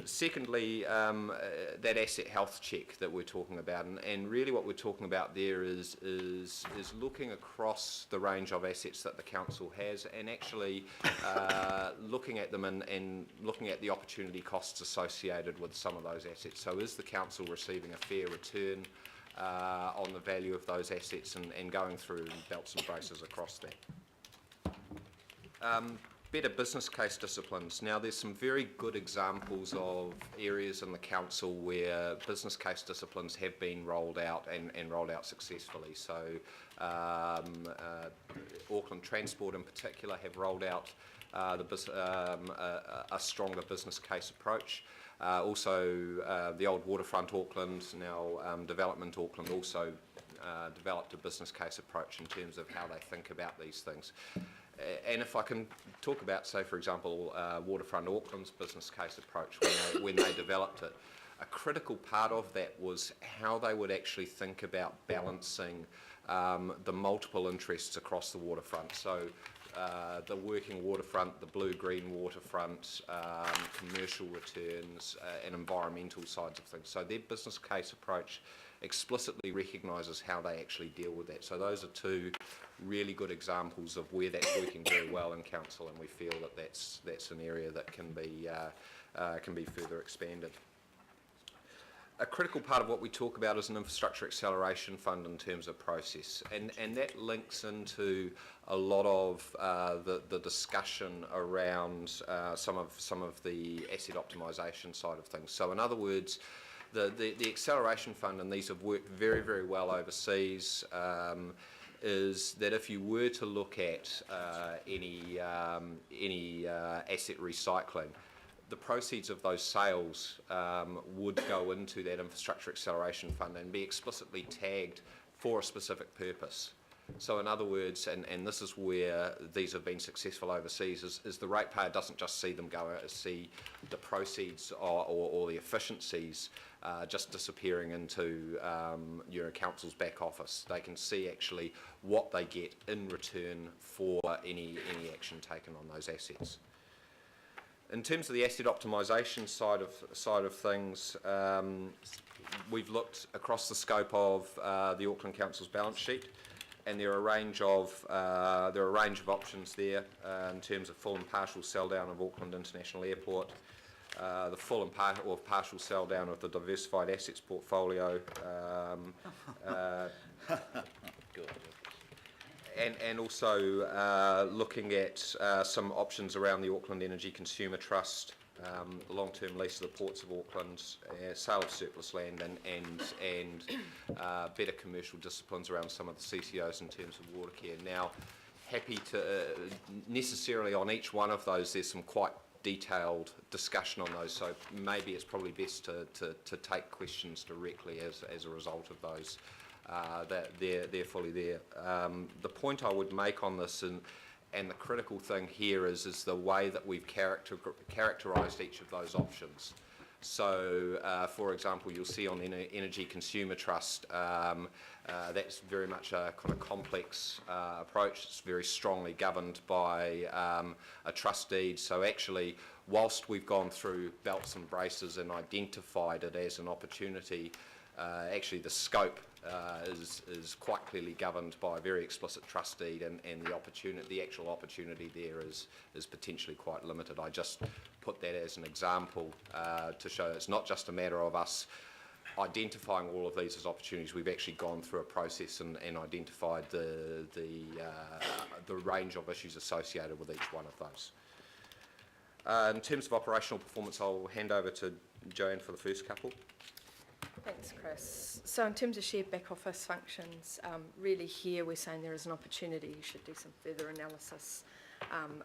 Secondly, that asset health check that we're talking about, and really what we're talking about there is looking across the range of assets that the council has, and actually looking at them and looking at the opportunity costs associated with some of those assets. So is the council receiving a fair return on the value of those assets, and going through belts and braces across that. Better business case disciplines. Now, there's some very good examples of areas in the council where business case disciplines have been rolled out and rolled out successfully. So Auckland Transport in particular have rolled out a stronger business case approach. Also, the old Waterfront Auckland, now Development Auckland, also developed a business case approach in terms of how they think about these things. And if I can talk about, say, for example, Waterfront Auckland's business case approach when they developed it, a critical part of that was how they would actually think about balancing the multiple interests across the waterfront. So the working waterfront, the blue-green waterfront, commercial returns, and environmental sides of things. So their business case approach explicitly recognises how they actually deal with that. So those are two really good examples of where that's working very well in council, and we feel that that's an area that can be further expanded. A critical part of what we talk about is an infrastructure acceleration fund in terms of process, and that links into a lot of the discussion around some of the asset optimisation side of things. So in other words, the acceleration fund, and these have worked very, very well overseas, is that if you were to look at any asset recycling, the proceeds of those sales would go into that infrastructure acceleration fund and be explicitly tagged for a specific purpose. So in other words, and this is where these have been successful overseas, is the ratepayer doesn't just see them go, see the proceeds or the efficiencies just disappearing into council's back office. They can see actually what they get in return for any action taken on those assets. In terms of the asset optimisation side of things, we've looked across the scope of the Auckland Council's balance sheet, and there are a range of options there in terms of full and partial sell down of Auckland International Airport, the full and partial sell down of the diversified assets portfolio, Good. and also looking at some options around the Auckland Energy Consumer Trust, the long-term lease of the ports of Auckland, sale of surplus land, and better commercial disciplines around some of the CCOs in terms of water care. Now, happy to necessarily on each one of those, there's some quite detailed discussion on those, so maybe it's probably best to take questions directly as a result of those. That they're fully there. The point I would make on this, and the critical thing here is the way that we've characterised each of those options. So, for example, you'll see on the Energy Consumer Trust, that's very much a kind of complex approach. It's very strongly governed by a trust deed. So actually, whilst we've gone through belts and braces and identified it as an opportunity, actually the scope is quite clearly governed by a very explicit trust deed, and the actual opportunity there is potentially quite limited. I just put that as an example to show it's not just a matter of us identifying all of these as opportunities. We've actually gone through a process and identified the range of issues associated with each one of those. In terms of operational performance, I'll hand over to Joanne for the first couple. Thanks, Chris. So in terms of shared back office functions, really here we're saying there is an opportunity. You should do some further analysis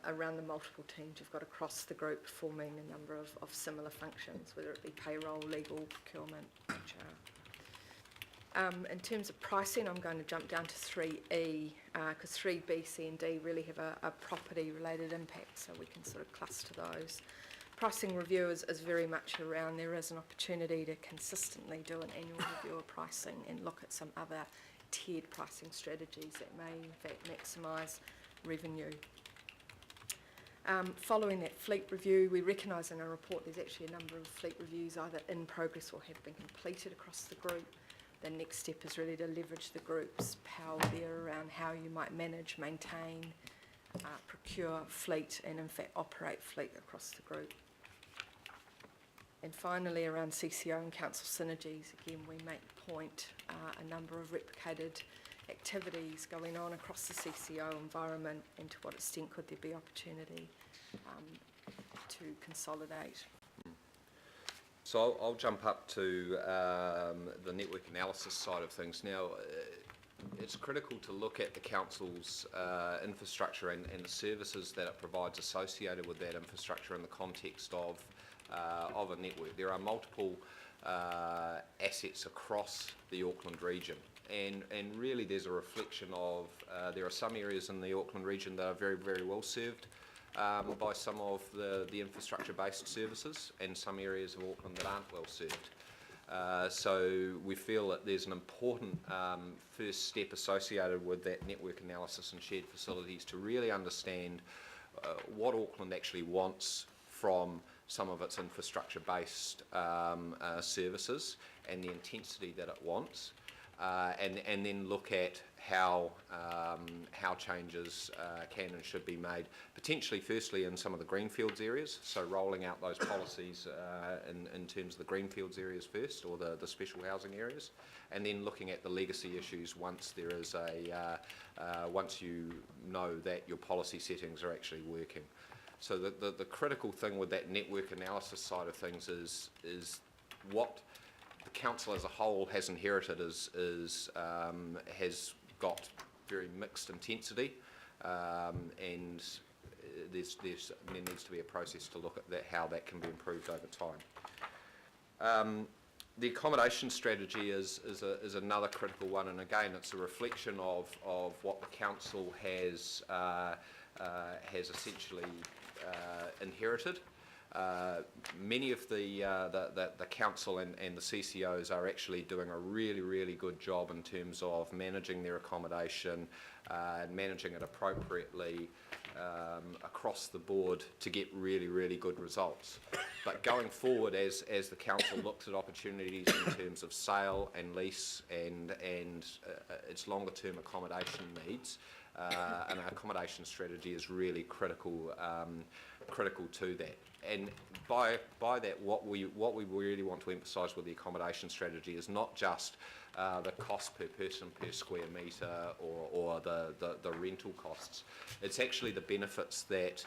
around the multiple teams you've got across the group performing a number of similar functions, whether it be payroll, legal, procurement, HR. In terms of pricing, I'm going to jump down to 3E because 3B, C and D really have a property related impact, so we can sort of cluster those. Pricing review is very much around, there is an opportunity to consistently do an annual review of pricing and look at some other tiered pricing strategies that may in fact maximise revenue. Following that fleet review, we recognise in our report there's actually a number of fleet reviews either in progress or have been completed across the group. The next step is really to leverage the group's power there around how you might manage, maintain, procure fleet and in fact operate fleet across the group. And finally, around CCO and council synergies, again we make the point a number of replicated activities going on across the CCO environment, and to what extent could there be opportunity to consolidate. So I'll jump up to the network analysis side of things. Now, it's critical to look at the council's infrastructure and the services that it provides associated with that infrastructure in the context of a network. There are multiple assets across the Auckland region, and really there's a reflection of there are some areas in the Auckland region that are very, very well served by some of the infrastructure-based services, and some areas of Auckland that aren't well served. So we feel that there's an important first step associated with that network analysis and shared facilities to really understand what Auckland actually wants from some of its infrastructure-based services and the intensity that it wants, and then look at how changes can and should be made, potentially firstly in some of the greenfields areas, so rolling out those policies in terms of the greenfields areas first, or the special housing areas, and then looking at the legacy issues once there is once you know that your policy settings are actually working. So the critical thing with that network analysis side of things is what the council as a whole has inherited has got very mixed intensity, and there needs to be a process to look at how that can be improved over time. The accommodation strategy is another critical one, and again it's a reflection of what the council has essentially inherited. Many of the council and the CCOs are actually doing a really good job in terms of managing their accommodation and managing it appropriately across the board to get really good results. But going forward, as the council looks at opportunities in terms of sale and lease and its longer term accommodation needs, and our accommodation strategy is really critical to that. And by that, what we really want to emphasise with the accommodation strategy is not just the cost per person per square metre or the rental costs. It's actually the benefits that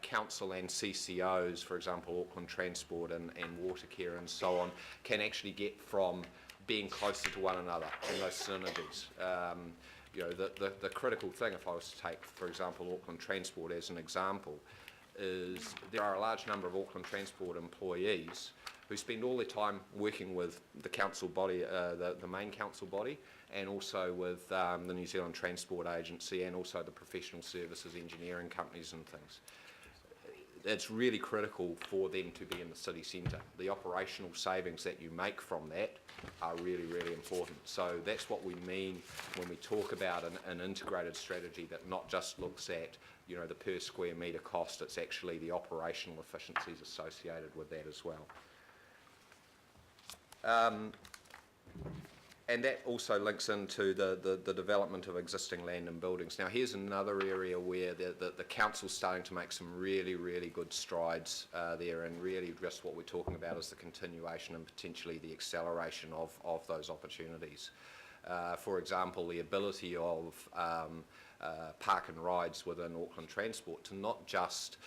council and CCOs, for example Auckland Transport and Watercare and so on, can actually get from being closer to one another and those synergies. You know, the critical thing, if I was to take, for example, Auckland Transport as an example, is there are a large number of Auckland Transport employees who spend all their time working with the council body, the main council body, and also with the New Zealand Transport Agency, and also the professional services engineering companies and things. It's really critical for them to be in the city centre. The operational savings that you make from that are really important. So that's what we mean when we talk about an integrated strategy that not just looks at, you know, the per square metre cost. It's actually the operational efficiencies associated with that as well. And that also links into the development of existing land and buildings. Now here's another area where the council's starting to make some really good strides there, and really just what we're talking about is the continuation and potentially the acceleration of those opportunities. For example, the ability of park and rides within Auckland Transport to not just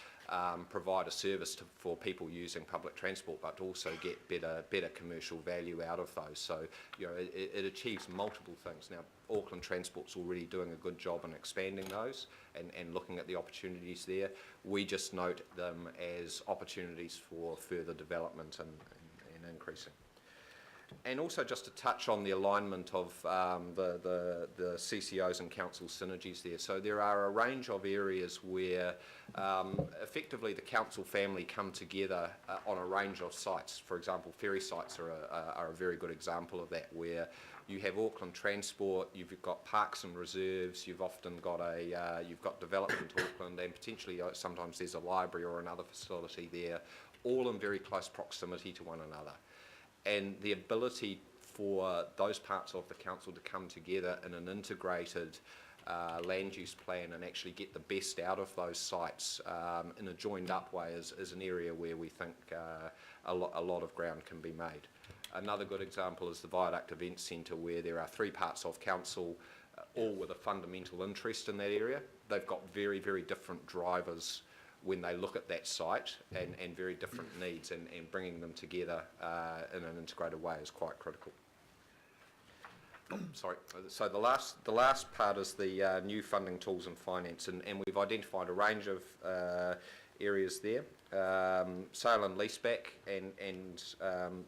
provide a service for people using public transport, but to also get better commercial value out of those. So, you know, it achieves multiple things. Now, Auckland Transport's already doing a good job in expanding those and looking at the opportunities there. We just note them as opportunities for further development and increasing. And also just to touch on the alignment of the CCOs and council synergies there. So there are a range of areas where effectively the council family come together on a range of sites. For example, ferry sites are a very good example of that, where you have Auckland Transport, you've got parks and reserves, you've often got you've got Development Auckland, and potentially sometimes there's a library or another facility there, all in very close proximity to one another. And the ability for those parts of the council to come together in an integrated land use plan and actually get the best out of those sites in a joined up way is an area where we think a lot of ground can be made. Another good example is the Viaduct Event Centre, where there are 3 parts of council, all with a fundamental interest in that area. They've got very, very different drivers when they look at that site and very different needs, and bringing them together in an integrated way is quite critical. Oh, sorry. So the last part is the new funding tools and finance, and we've identified a range of areas there. Sale and leaseback and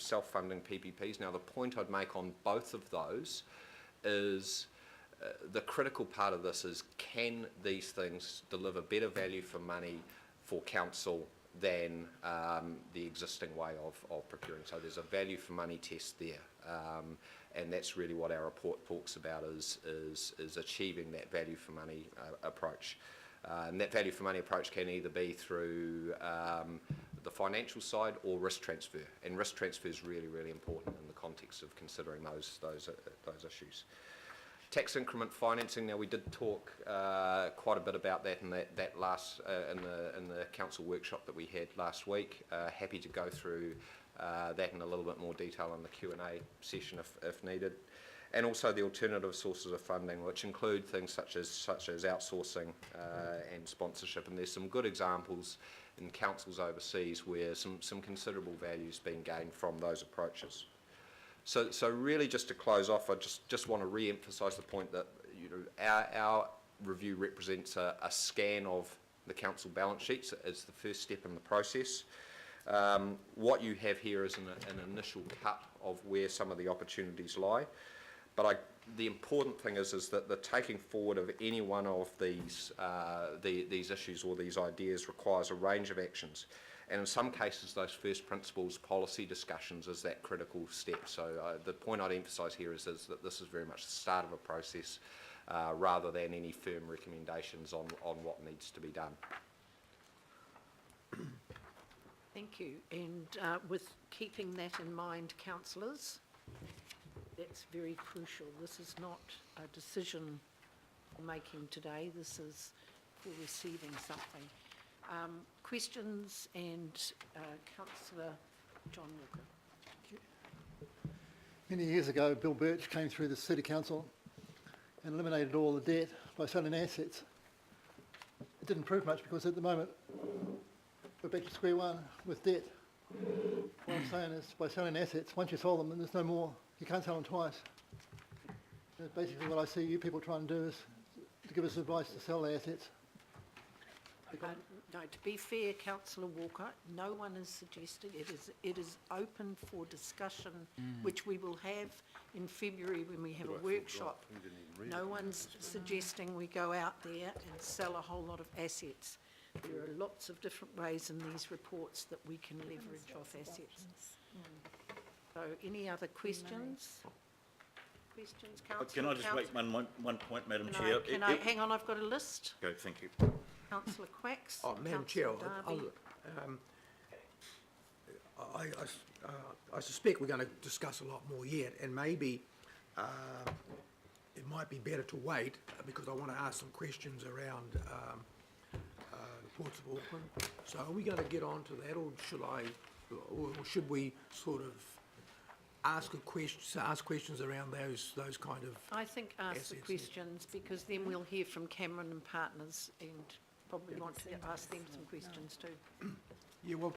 self-funding PPPs. Now the point I'd make on both of those is the critical part of this is, can these things deliver better value for money for council than the existing way of procuring? So there's a value for money test there, and that's really what our report talks about, is achieving that value for money approach. And that value for money approach can either be through the financial side or risk transfer, and risk transfer is really, really important in the context of considering those issues. Tax increment financing. Now we did talk quite a bit about that in that last in the council workshop that we had last week. Happy to go through that in a little bit more detail in the Q&A session if needed. And also the alternative sources of funding, which include things such as outsourcing and sponsorship. And there's some good examples in councils overseas where some considerable value's been gained from those approaches. So really, just to close off, I just want to re-emphasise the point that our review represents a scan of the council balance sheets as the first step in the process. What you have here is an initial cut of where some of the opportunities lie. But the important thing is that the taking forward of any one of these issues or these ideas requires a range of actions. And in some cases, those first principles policy discussions is that critical step. So the point I'd emphasise here is that this is very much the start of a process rather than any firm recommendations on what needs to be done. Thank you. And with keeping that in mind, councillors, that's very crucial. This is not a decision making today. This is for receiving something. Questions, and Councillor John Walker. Many years ago, Bill Birch came through the City Council and eliminated all the debt by selling assets. It didn't prove much, because at the moment we're back to square one with debt. What I'm saying is, by selling assets, once you sell them, then there's no more. You can't sell them twice. That's basically what I see you people trying to do, is to give us advice to sell the assets. No, to be fair, Councillor Walker, no one is suggesting. It is open for discussion, which we will have in February when we have a workshop. No one's suggesting we go out there and sell a whole lot of assets. There are lots of different ways in these reports that we can leverage off assets. So, any other questions? Questions, Councillor? Can I just make one point, Madam Chair? Hang on, I've got a list. Go, thank you. Councillor Quacks. Madam Chair, Darby. I suspect we're going to discuss a lot more yet, and maybe it might be better to wait, because I want to ask some questions around the ports of Auckland. So are we going to get on to that, or should we sort of ask questions around those kind of I think ask assets? the questions, because then we'll hear from Cameron and Partners, and probably want to ask them some questions too. Yeah, well,